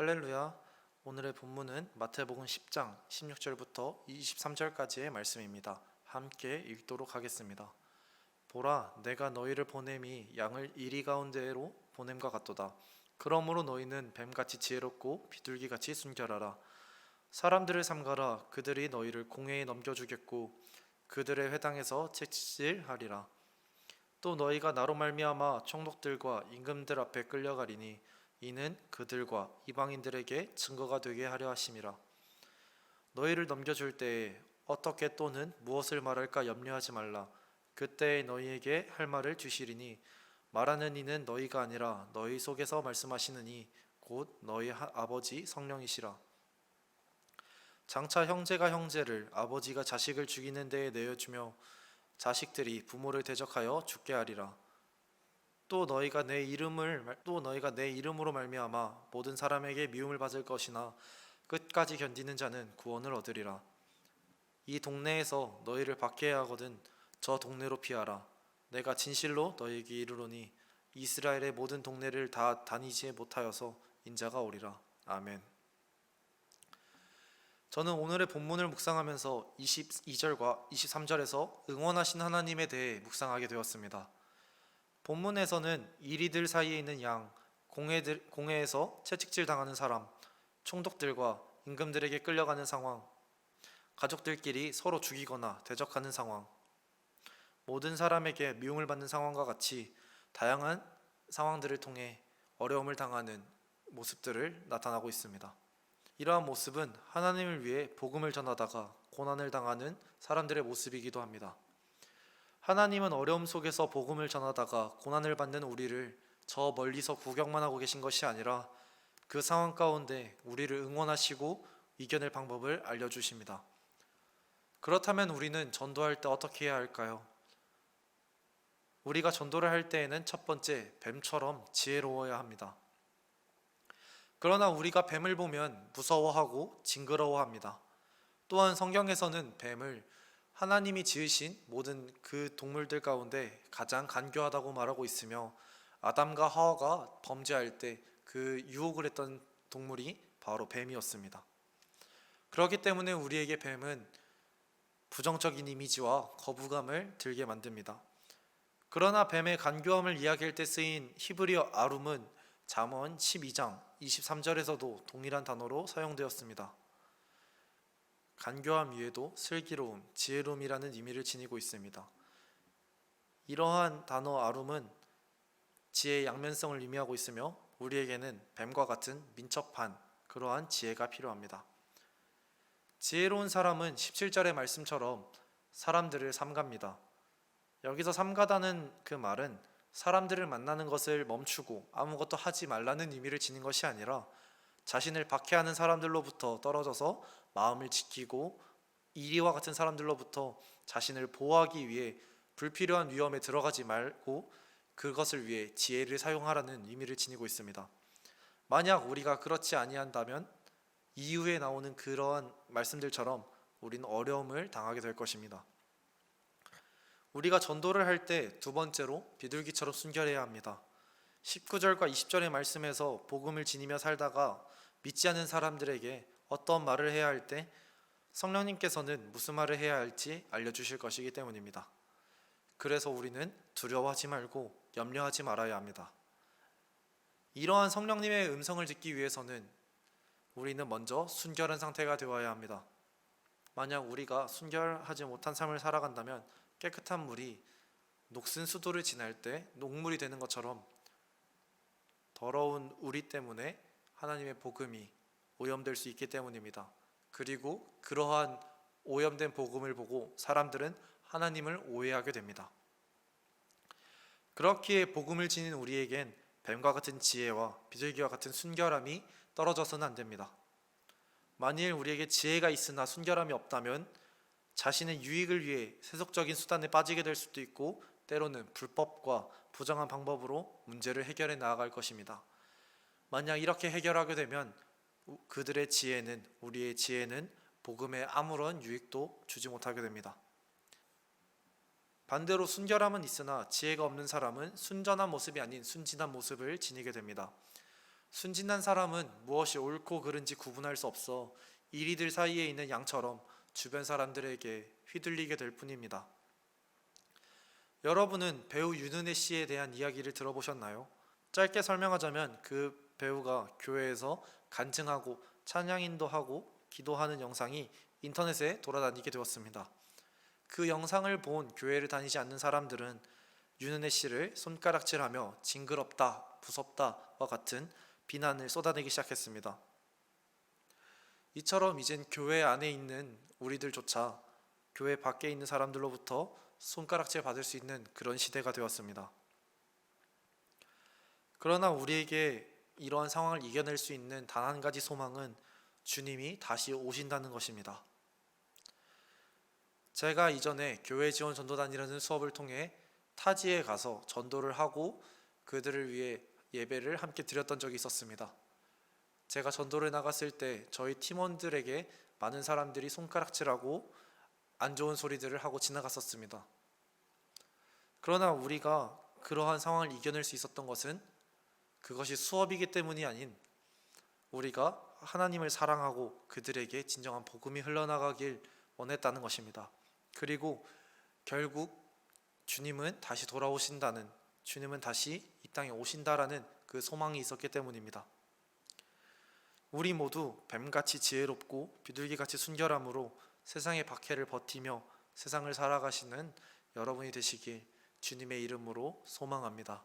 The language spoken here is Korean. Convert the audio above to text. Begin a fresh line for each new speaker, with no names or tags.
할렐루야. 오늘의 본문은 마태복음 10장 16절부터 23절까지의 말씀입니다. 함께 읽도록 하겠습니다. 보라, 내가 너희를 보냄이 양을 이리 가운데로 보냄과 같도다. 그러므로 너희는 뱀같이 지혜롭고 비둘기같이 순결하라. 사람들을 삼가라. 그들이 너희를 공회에 넘겨주겠고 그들의 회당에서 채찍질하리라. 또 너희가 나로 말미암아 총독들과 임금들 앞에 끌려가리니 이는 그들과 이방인들에게 증거가 되게 하려 하심이라. 너희를 넘겨줄 때에 어떻게 또는 무엇을 말할까 염려하지 말라. 그때에 너희에게 할 말을 주시리니 말하는 이는 너희가 아니라 너희 속에서 말씀하시는 이 곧 너희 아버지 성령이시라. 장차 형제가 형제를 아버지가 자식을 죽이는 데에 내어주며 자식들이 부모를 대적하여 죽게 하리라. 또 너희가 내 이름으로 말미암아 모든 사람에게 미움을 받을 것이나 끝까지 견디는 자는 구원을 얻으리라. 이 동네에서 너희를 박해해야 하거든 저 동네로 피하라. 내가 진실로 너희에게 이르노니 이스라엘의 모든 동네를 다 다니지 못하여서 인자가 오리라. 아멘. 저는 오늘의 본문을 묵상하면서 22절과 23절에서 응원하신 하나님에 대해 묵상하게 되었습니다. 본문에서는 이리들 사이에 있는 양, 공회에서 채찍질 당하는 사람, 총독들과 임금들에게 끌려가는 상황, 가족들끼리 서로 죽이거나 대적하는 상황, 모든 사람에게 미움을 받는 상황과 같이 다양한 상황들을 통해 어려움을 당하는 모습들을 나타나고 있습니다. 이러한 모습은 하나님을 위해 복음을 전하다가 고난을 당하는 사람들의 모습이기도 합니다. 하나님은 어려움 속에서 복음을 전하다가 고난을 받는 우리를 저 멀리서 구경만 하고 계신 것이 아니라 그 상황 가운데 우리를 응원하시고 이겨낼 방법을 알려주십니다. 그렇다면 우리는 전도할 때 어떻게 해야 할까요? 우리가 전도를 할 때에는 첫 번째, 뱀처럼 지혜로워야 합니다. 그러나 우리가 뱀을 보면 무서워하고 징그러워합니다. 또한 성경에서는 뱀을 하나님이 지으신 모든 그 동물들 가운데 가장 간교하다고 말하고 있으며 아담과 하와가 범죄할 때 그 유혹을 했던 동물이 바로 뱀이었습니다. 그렇기 때문에 우리에게 뱀은 부정적인 이미지와 거부감을 들게 만듭니다. 그러나 뱀의 간교함을 이야기할 때 쓰인 히브리어 아룸은 잠언 12장 23절에서도 동일한 단어로 사용되었습니다. 간교함 위에도 슬기로움, 지혜로움이라는 의미를 지니고 있습니다. 이러한 단어 아룸은 지혜의 양면성을 의미하고 있으며 우리에게는 뱀과 같은 민첩한 그러한 지혜가 필요합니다. 지혜로운 사람은 17절의 말씀처럼 사람들을 삼갑니다. 여기서 삼가다는 그 말은 사람들을 만나는 것을 멈추고 아무것도 하지 말라는 의미를 지닌 것이 아니라 자신을 박해하는 사람들로부터 떨어져서 마음을 지키고 이리와 같은 사람들로부터 자신을 보호하기 위해 불필요한 위험에 들어가지 말고 그것을 위해 지혜를 사용하라는 의미를 지니고 있습니다. 만약 우리가 그렇지 아니한다면 이후에 나오는 그러한 말씀들처럼 우리는 어려움을 당하게 될 것입니다. 우리가 전도를 할 때 두 번째로 비둘기처럼 순결해야 합니다. 19절과 20절의 말씀에서 복음을 지니며 살다가 믿지 않는 사람들에게 어떤 말을 해야 할 때 성령님께서는 무슨 말을 해야 할지 알려주실 것이기 때문입니다. 그래서 우리는 두려워하지 말고 염려하지 말아야 합니다. 이러한 성령님의 음성을 듣기 위해서는 우리는 먼저 순결한 상태가 되어야 합니다. 만약 우리가 순결하지 못한 삶을 살아간다면 깨끗한 물이 녹슨 수도를 지날 때 녹물이 되는 것처럼 더러운 우리 때문에 하나님의 복음이 오염될 수 있기 때문입니다. 그리고 그러한 오염된 복음을 보고 사람들은 하나님을 오해하게 됩니다. 그렇기에 복음을 지닌 우리에겐 뱀과 같은 지혜와 비둘기와 같은 순결함이 떨어져서는 안 됩니다. 만일 우리에게 지혜가 있으나 순결함이 없다면 자신의 유익을 위해 세속적인 수단에 빠지게 될 수도 있고 때로는 불법과 부정한 방법으로 문제를 해결해 나아갈 것입니다. 만약 이렇게 해결하게 되면 그들의 지혜는 우리의 지혜는 복음에 아무런 유익도 주지 못하게 됩니다. 반대로 순결함은 있으나 지혜가 없는 사람은 순전한 모습이 아닌 순진한 모습을 지니게 됩니다. 순진한 사람은 무엇이 옳고 그른지 구분할 수 없어 이리들 사이에 있는 양처럼 주변 사람들에게 휘둘리게 될 뿐입니다. 여러분은 배우 윤은혜 씨에 대한 이야기를 들어보셨나요? 짧게 설명하자면 그 배우가 교회에서 간증하고 찬양 인도하고 기도하는 영상이 인터넷에 돌아다니게 되었습니다. 그 영상을 본 교회를 다니지 않는 사람들은 윤은혜 씨를 손가락질하며 징그럽다, 무섭다와 같은 비난을 쏟아내기 시작했습니다. 이처럼 이젠 교회 안에 있는 우리들조차 교회 밖에 있는 사람들로부터 손가락질 받을 수 있는 그런 시대가 되었습니다. 그러나 우리에게 이러한 상황을 이겨낼 수 있는 단 한 가지 소망은 주님이 다시 오신다는 것입니다. 제가 이전에 교회 지원 전도단이라는 수업을 통해 타지에 가서 전도를 하고 그들을 위해 예배를 함께 드렸던 적이 있었습니다. 제가 전도를 나갔을 때 저희 팀원들에게 많은 사람들이 손가락질하고 안 좋은 소리들을 하고 지나갔었습니다. 그러나 우리가 그러한 상황을 이겨낼 수 있었던 것은 그것이 수업이기 때문이 아닌 우리가 하나님을 사랑하고 그들에게 진정한 복음이 흘러나가길 원했다는 것입니다. 그리고 결국 주님은 다시 돌아오신다는, 주님은 다시 이 땅에 오신다라는 그 소망이 있었기 때문입니다. 우리 모두 뱀같이 지혜롭고 비둘기같이 순결함으로 세상의 박해를 버티며 세상을 살아가시는 여러분이 되시길 주님의 이름으로 소망합니다.